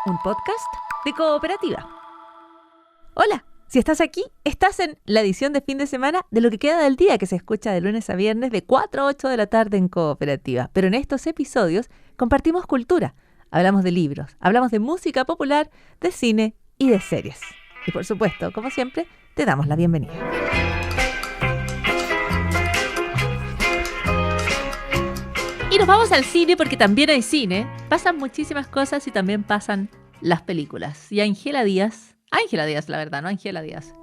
un podcast de Cooperativa. Hola, si estás aquí, estás en la edición de fin de semana de Lo que queda del día, que se escucha de lunes a viernes de 4 a 8 de la tarde en Cooperativa. Pero en estos episodios compartimos cultura, hablamos de libros, hablamos de música popular, de cine y de series. Y por supuesto, como siempre, te damos la bienvenida. Y nos vamos al cine porque también hay cine. Pasan muchísimas cosas y también pasan las películas. Y Ángela Díaz, la verdad, no Ángela Díaz.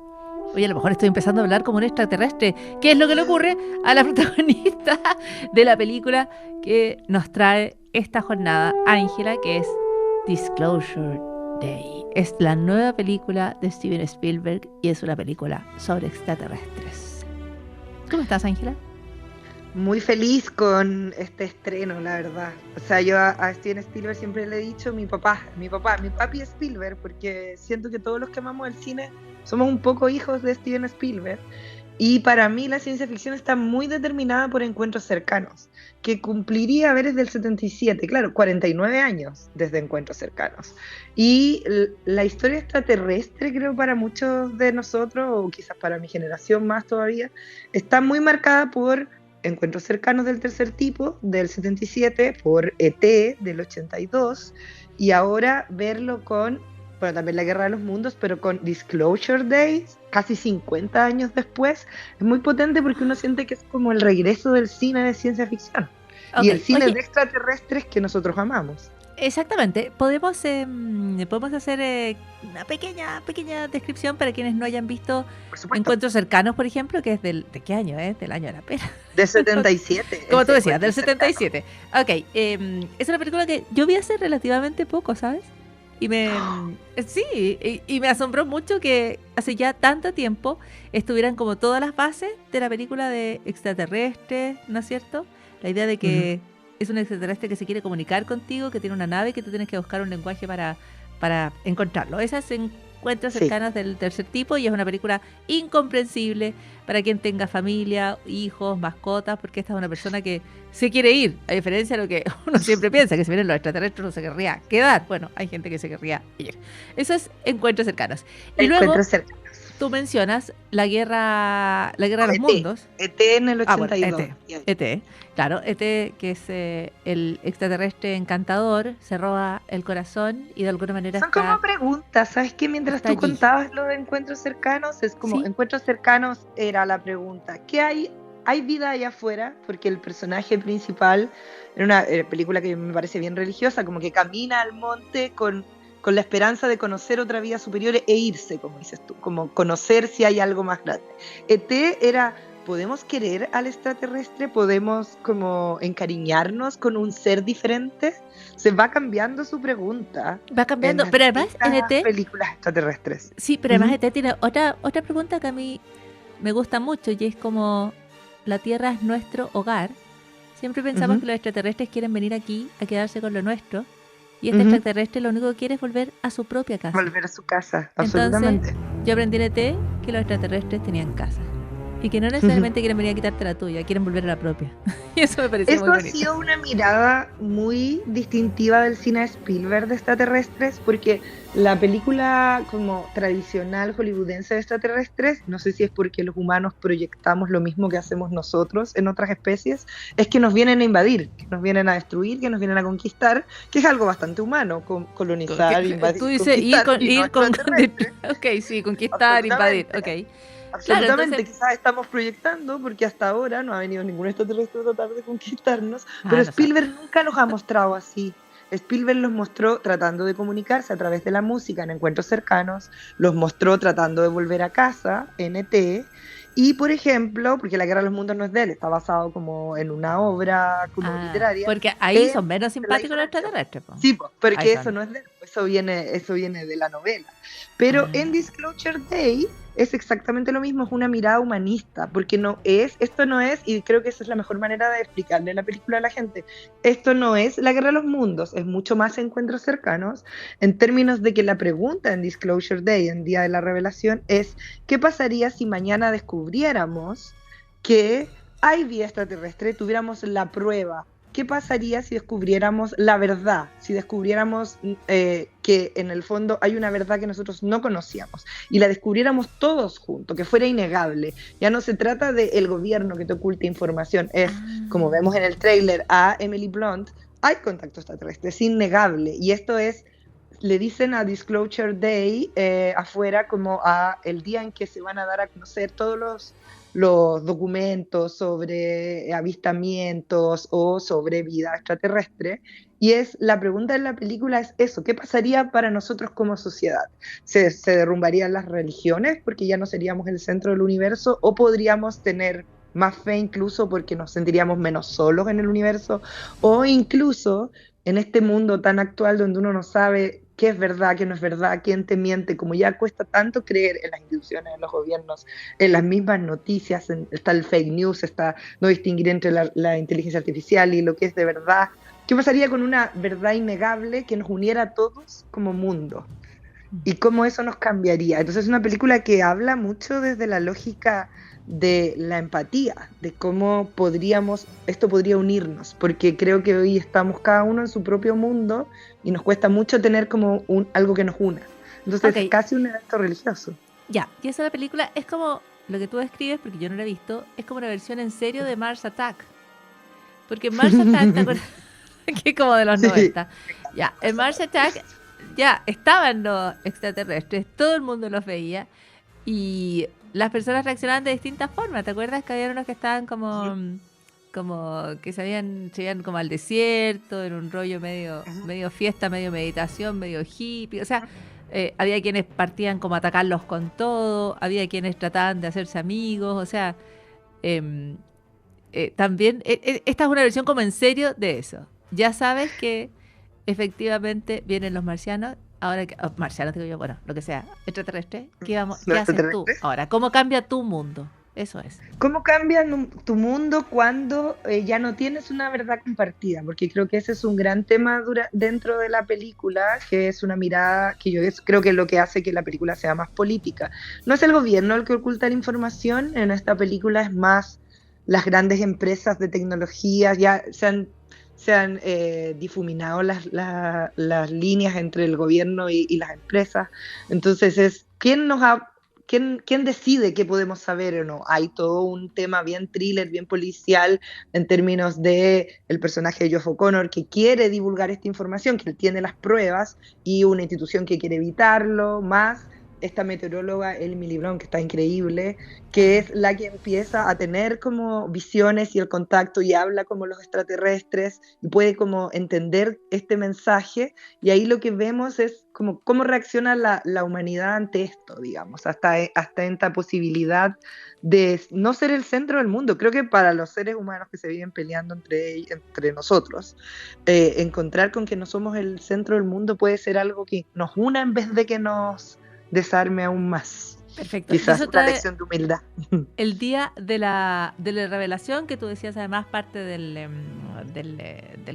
Oye, a lo mejor estoy empezando a hablar como un extraterrestre. ¿Qué es lo que le ocurre a la protagonista de la película que nos trae esta jornada, Ángela, que es Disclosure Day? Es la nueva película de Steven Spielberg y es una película sobre extraterrestres. ¿Cómo estás, Ángela? Muy feliz con este estreno, la verdad. O sea, yo a Steven Spielberg siempre le he dicho mi papi Spielberg, porque siento que todos los que amamos el cine somos un poco hijos de Steven Spielberg. Y para mí la ciencia ficción está muy determinada por Encuentros Cercanos, que cumpliría a ver desde el 77, claro, 49 años desde Encuentros Cercanos. Y la historia extraterrestre, creo, para muchos de nosotros, o quizás para mi generación más todavía, está muy marcada por Encuentros Cercanos del tercer tipo, del 77, por E.T. del 82, y ahora verlo con, bueno, también La Guerra de los Mundos, pero con Disclosure Days, casi 50 años después, es muy potente porque uno siente que es como el regreso del cine de ciencia ficción, y el cine de extraterrestres que nosotros amamos. Exactamente. Podemos hacer una pequeña descripción para quienes no hayan visto Encuentros Cercanos, por ejemplo, que es ¿de qué año es? Del año de la pera. Del 77. Como tú decías, del 77. Ok, es una película que yo vi hace relativamente poco, ¿sabes? Y y me asombró mucho que hace ya tanto tiempo estuvieran como todas las bases de la película de extraterrestres, ¿no es cierto? La idea de que es un extraterrestre que se quiere comunicar contigo, que tiene una nave, que tú tienes que buscar un lenguaje para encontrarlo. Esas Encuentros Cercanos del tercer tipo, y es una película incomprensible para quien tenga familia, hijos, mascotas, porque esta es una persona que se quiere ir, a diferencia de lo que uno siempre piensa, que si vienen los extraterrestres uno se querría quedar. Bueno, hay gente que se querría ir. Eso es Encuentros Cercanos. Y luego tú mencionas la guerra de los mundos. E.T. en el 82. Bueno, E.T. Claro, E.T., que es el extraterrestre encantador, se roba el corazón y de alguna manera son como preguntas, ¿sabes qué? Mientras tú contabas lo de Encuentros Cercanos, es como, ¿sí? Encuentros Cercanos era la pregunta, ¿qué hay? ¿Hay vida allá afuera? Porque el personaje principal, en una película que me parece bien religiosa, como que camina al monte con la esperanza de conocer otra vida superior e irse, como dices tú, como conocer si hay algo más grande. E.T. era, ¿podemos querer al extraterrestre? ¿Podemos como encariñarnos con un ser diferente? Se va cambiando su pregunta. Va cambiando, pero además en E.T. películas extraterrestres. Sí, pero además E.T. tiene otra pregunta que a mí me gusta mucho, y es como, la Tierra es nuestro hogar. Siempre pensamos que los extraterrestres quieren venir aquí a quedarse con lo nuestro. Y este extraterrestre lo único que quiere es volver a su propia casa. Volver a su casa, absolutamente. Entonces, yo aprendí en ET que los extraterrestres tenían casa. Y que no necesariamente quieren venir a quitarte la tuya, quieren volver a la propia. Y eso me pareció muy bonito. Eso ha sido una mirada muy distintiva del cine de Spielberg de extraterrestres, porque la película como tradicional hollywoodense de extraterrestres, no sé si es porque los humanos proyectamos lo mismo que hacemos nosotros en otras especies, es que nos vienen a invadir, que nos vienen a destruir, que nos vienen a conquistar, que es algo bastante humano, colonizar, invadir. Tú dices conquistar, invadir, ok. Absolutamente, claro, quizás estamos proyectando, porque hasta ahora no ha venido ningún extraterrestre a tratar de conquistarnos, pero Spielberg nunca los ha mostrado así. Spielberg los mostró tratando de comunicarse a través de la música en Encuentros Cercanos, los mostró tratando de volver a casa en E.T., y por ejemplo, porque La Guerra de los Mundos no es de él, está basado como en una obra como literaria. Porque ahí son menos simpáticos los extraterrestres. Sí, porque eso no es de él, eso viene de la novela. Pero en Disclosure Day es exactamente lo mismo, es una mirada humanista, porque esto no es, y creo que esa es la mejor manera de explicarle la película a la gente, esto no es La Guerra de los Mundos, es mucho más Encuentros Cercanos, en términos de que la pregunta en Disclosure Day, en Día de la Revelación, es ¿qué pasaría si mañana descubriéramos que hay vida extraterrestre, tuviéramos la prueba ¿qué pasaría si descubriéramos la verdad? Si descubriéramos que en el fondo hay una verdad que nosotros no conocíamos y la descubriéramos todos juntos, que fuera innegable. Ya no se trata del gobierno que te oculte información, es, como vemos en el tráiler a Emily Blunt, hay contacto extraterrestre, es innegable. Y esto es, le dicen a Disclosure Day afuera como a el día en que se van a dar a conocer todos los documentos sobre avistamientos o sobre vida extraterrestre. Y es la pregunta de la película es eso, ¿qué pasaría para nosotros como sociedad? ¿Se derrumbarían las religiones porque ya no seríamos el centro del universo? ¿O podríamos tener más fe incluso porque nos sentiríamos menos solos en el universo? ¿O incluso en este mundo tan actual donde uno no sabe qué es verdad, qué no es verdad, quién te miente, como ya cuesta tanto creer en las instituciones, en los gobiernos, en las mismas noticias, está el fake news, está no distinguir entre la inteligencia artificial y lo que es de verdad? ¿Qué pasaría con una verdad innegable que nos uniera a todos como mundo? ¿Y cómo eso nos cambiaría? Entonces es una película que habla mucho desde la lógica de la empatía, de cómo esto podría unirnos, porque creo que hoy estamos cada uno en su propio mundo y nos cuesta mucho tener como algo que nos una. Entonces es casi un evento religioso. Ya, y esa película es como lo que tú describes, porque yo no la he visto, es como una versión en serio de Mars Attack. Porque Mars Attack, ¿te acuerdas? Que es como de los 90. Ya, en Mars Attack ya estaban los extraterrestres, todo el mundo los veía y las personas reaccionaban de distintas formas. ¿Te acuerdas que había unos que estaban como que se iban como al desierto, en un rollo medio fiesta, medio meditación, medio hippie? O sea, había quienes partían como a atacarlos con todo, había quienes trataban de hacerse amigos, o sea, también esta es una versión como en serio de eso. Ya sabes que efectivamente vienen los marcianos. Ahora, marcianos digo yo, bueno, lo que sea, extraterrestre, ¿qué haces tú ahora? ¿Cómo cambia tu mundo? Eso es. ¿Cómo cambia tu mundo cuando ya no tienes una verdad compartida? Porque creo que ese es un gran tema dentro de la película, que es una mirada que yo creo que es lo que hace que la película sea más política. No es el gobierno el que oculta la información, en esta película es más las grandes empresas de tecnología, ya se han difuminado las líneas entre el gobierno y las empresas. Entonces es, ¿quién decide qué podemos saber o no? Hay todo un tema bien thriller, bien policial, en términos de el personaje de Josh O'Connor, que quiere divulgar esta información, que él tiene las pruebas, y una institución que quiere evitarlo, más esta meteoróloga Emily Blunt, que está increíble, que es la que empieza a tener como visiones y el contacto y habla como los extraterrestres y puede como entender este mensaje, y ahí lo que vemos es como cómo reacciona la humanidad ante esto, digamos, hasta esta posibilidad de no ser el centro del mundo. Creo que para los seres humanos que se viven peleando entre nosotros, encontrar con que no somos el centro del mundo puede ser algo que nos una en vez de que nos desarme aún más. Perfecto. Quizás una lección de humildad. El día de la revelación, que tú decías además parte del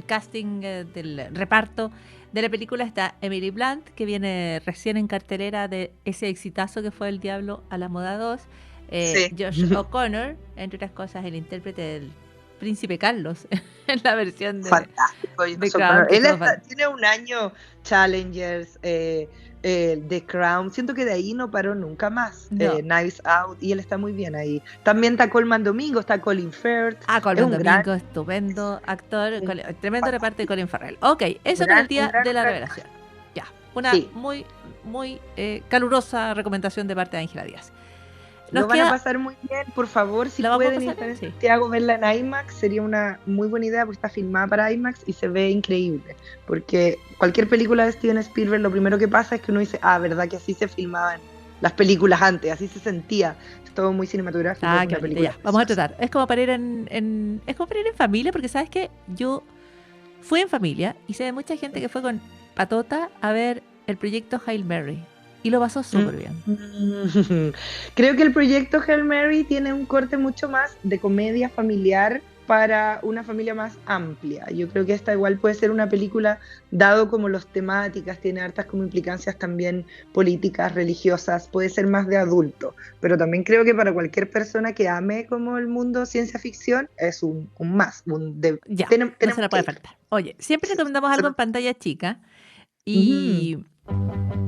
casting, del reparto de la película, está Emily Blunt, que viene recién en cartelera de ese exitazo que fue El Diablo a la Moda 2. Sí. Josh O'Connor, entre otras cosas, el intérprete del Príncipe Carlos en la versión de fantástico. De Crown. Él tiene un año Challengers, The Crown, siento que de ahí no paró nunca más. No. Knives Out, y él está muy bien ahí. También está Colman Domingo, está Colin Firth. Colman Domingo, estupendo actor, tremendo reparto de Colin Farrell. Ok, eso con el día de la revelación. Ya, una muy, muy calurosa recomendación de parte de Ángela Díaz. Lo van a pasar muy bien, por favor, si pueden ir a Santiago, verla en IMAX, sería una muy buena idea porque está filmada para IMAX y se ve increíble, porque cualquier película de Steven Spielberg lo primero que pasa es que uno dice, verdad que así se filmaban las películas antes, así se sentía, es todo muy cinematográfico. Ya, vamos a tratar, es como para ir en familia, porque sabes que yo fui en familia y sé de mucha gente que fue con Patota a ver el proyecto Hail Mary. Y lo pasó súper bien. Creo que el proyecto Hail Mary tiene un corte mucho más de comedia familiar para una familia más amplia. Yo creo que esta igual puede ser una película, dado como las temáticas, tiene hartas como implicancias también políticas, religiosas, puede ser más de adulto, pero también creo que para cualquier persona que ame como el mundo ciencia ficción es un más, Ya, tenemos no se la puede que ir. faltar. Oye, siempre recomendamos algo en pantalla chica Ujú. y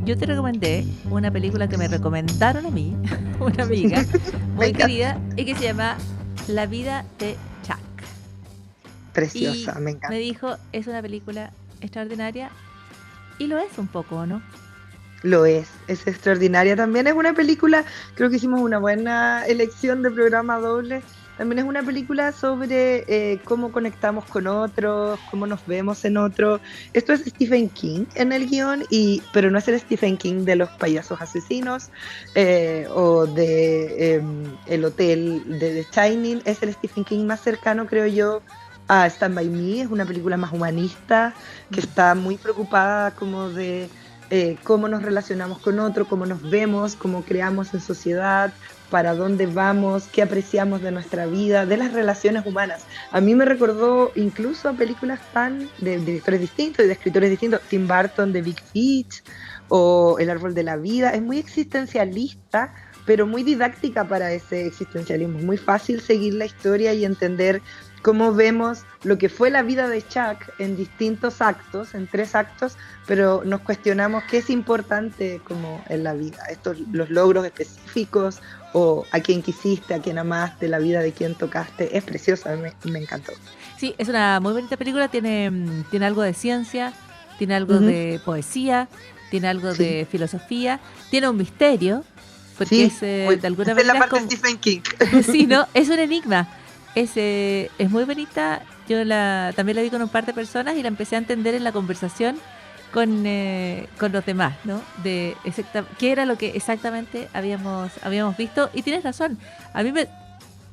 yo te recomendé una película que me recomendaron a mí, una amiga Me muy encanta. querida, y que se llama La vida de Chuck. Y Preciosa, me me encanta. dijo, es una película extraordinaria, y lo es un poco, ¿no? Lo es extraordinaria. También es una película, creo que hicimos una buena elección de programa doble. También es una película sobre cómo conectamos con otros, cómo nos vemos en otros. Esto es Stephen King en el guión, pero no es el Stephen King de los payasos asesinos o de El Hotel de The Shining. Es el Stephen King más cercano, creo yo, a Stand By Me. Es una película más humanista, que está muy preocupada como de cómo nos relacionamos con otro, cómo nos vemos, cómo creamos en sociedad, para dónde vamos, qué apreciamos de nuestra vida, de las relaciones humanas. A mí me recordó incluso a películas tan de directores distintos y de escritores distintos, Tim Burton de Big Fish o El árbol de la vida. Es muy existencialista, pero muy didáctica para ese existencialismo. Es muy fácil seguir la historia y entender cómo vemos lo que fue la vida de Chuck en distintos actos, en 3 actos, pero nos cuestionamos qué es importante como en la vida, los logros específicos o a quién quisiste, a quién amaste, la vida de quién tocaste. Es preciosa, me encantó. Sí, es una muy bonita película, tiene algo de ciencia, tiene algo Ujú. de poesía, tiene algo Sí, de filosofía, tiene un misterio, porque sí, es muy, de alguna esa es la manera es parte de como, Stephen King. sí, ¿no? Es un enigma. Es muy bonita. Yo también la vi con un par de personas y la empecé a entender en la conversación con los demás, ¿no? Qué era lo que exactamente habíamos visto. Y tienes razón. A mí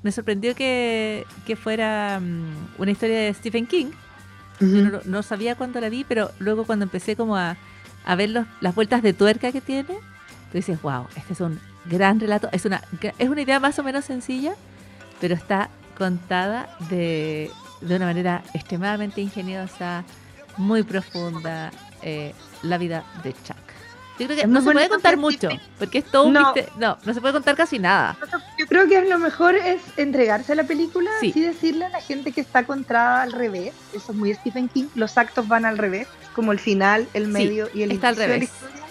me sorprendió que fuera una historia de Stephen King. Yo Ujú. no sabía cuándo la vi, pero luego cuando empecé como a ver las vueltas de tuerca que tiene, tú dices, wow, este es un gran relato. Es una idea más o menos sencilla, pero está contada de una manera extremadamente ingeniosa, muy profunda, la vida de Chuck. Yo creo que Es muy no se puede bonito contar que mucho, Stephen... porque es todo un No, misterio. No se puede contar casi nada. yo creo que lo mejor es entregarse a la película, Sí, así decirle a la gente que está contada al revés. Eso es muy Stephen King. Los actos van al revés, como el final, el sí, medio y el está al inicio de la revés. historia.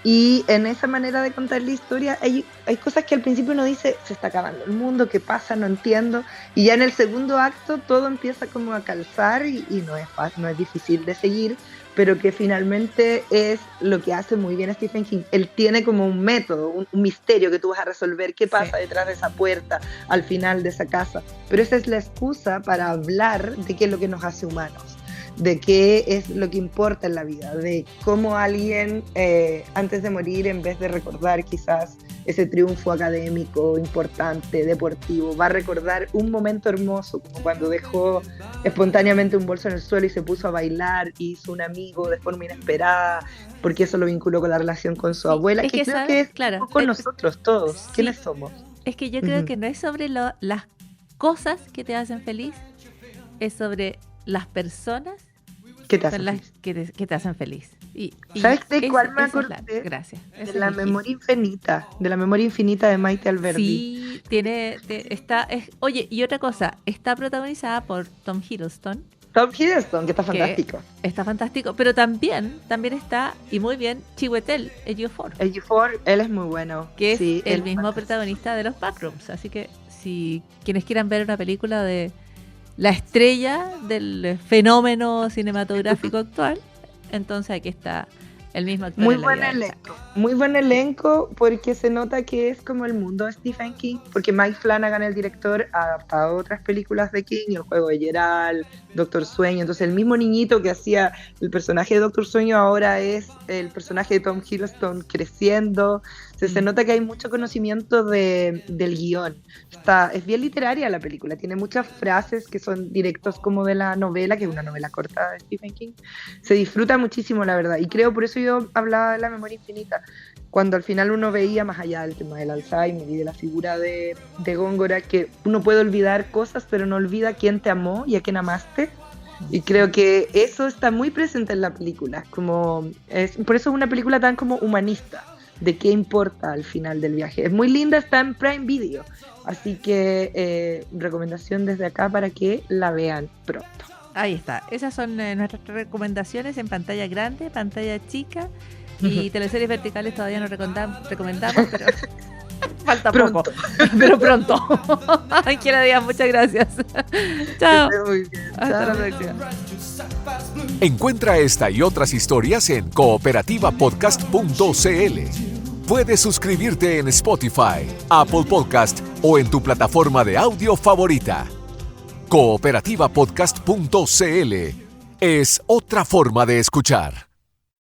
Y en esa manera de contar la historia hay cosas que al principio uno dice, se está acabando el mundo, ¿qué pasa? No entiendo. Y ya en el segundo acto todo empieza como a calzar y no es fácil, no es difícil de seguir, pero que finalmente es lo que hace muy bien Stephen King. Él tiene como un método, un misterio que tú vas a resolver, qué Sí. pasa detrás de esa puerta, al final de esa casa. Pero esa es la excusa para hablar de qué es lo que nos hace humanos, de qué es lo que importa en la vida, de cómo alguien antes de morir, en vez de recordar quizás ese triunfo académico importante, deportivo, va a recordar un momento hermoso, como cuando dejó espontáneamente un bolso en el suelo y se puso a bailar y hizo un amigo de forma inesperada, porque eso lo vinculó con la relación con su Sí, abuela, es que que, creo que ¿sabes? es un Claro, poco nosotros todos, sí, ¿quiénes somos? es que yo creo Uh-huh. que no es sobre las cosas que te hacen feliz, es sobre las personas ¿Qué te hace con las feliz? que te hacen feliz. Y ¿Sabes de cuál me esa es la acordé? gracia, De ese es la el hit. memoria infinita, de la memoria infinita de Maite Alberdi. Sí, oye, y otra cosa, está protagonizada por Tom Hiddleston, Tom Hiddleston, que está que fantástico. está fantástico, pero también está, y muy bien, Chiwetel Ejiofor, Ejiofor, él es muy bueno. que es Sí, el él es mismo fantástico. protagonista de los Backrooms. Así que si quienes quieran ver una película de la estrella del fenómeno cinematográfico actual, entonces aquí está el mismo actor Muy en la buen vida de elenco, Chuck. muy buen elenco porque se nota que es como el mundo de Stephen King, porque Mike Flanagan, el director, ha adaptado otras películas de King, El juego de Geralt, Doctor Sueño, entonces el mismo niñito que hacía el personaje de Doctor Sueño ahora es el personaje de Tom Hiddleston creciendo, se nota que hay mucho conocimiento del guión. Es bien literaria la película, tiene muchas frases que son directos como de la novela, que es una novela corta de Stephen King. Se disfruta muchísimo, la verdad, y creo por eso yo hablaba de la memoria infinita. cuando al final uno veía más allá del tema del Alzheimer y de la figura de Góngora, que uno puede olvidar cosas, pero no olvida a quién te amó y a quién amaste. Y creo que eso está muy presente en la película. Por eso es una película tan como humanista, de qué importa al final del viaje. Es muy linda, está en Prime Video. Así que recomendación desde acá para que la vean pronto. Ahí está. Esas son nuestras recomendaciones en pantalla grande, pantalla chica y teleseries verticales todavía no recomendamos, pero falta Pronto. poco. Pero pronto. Ángela Díaz, muchas gracias. Chao. Muy bien. Hasta la Chao. próxima. Encuentra esta y otras historias en cooperativapodcast.cl. Puedes suscribirte en Spotify, Apple Podcast o en tu plataforma de audio favorita. Cooperativapodcast.cl es otra forma de escuchar.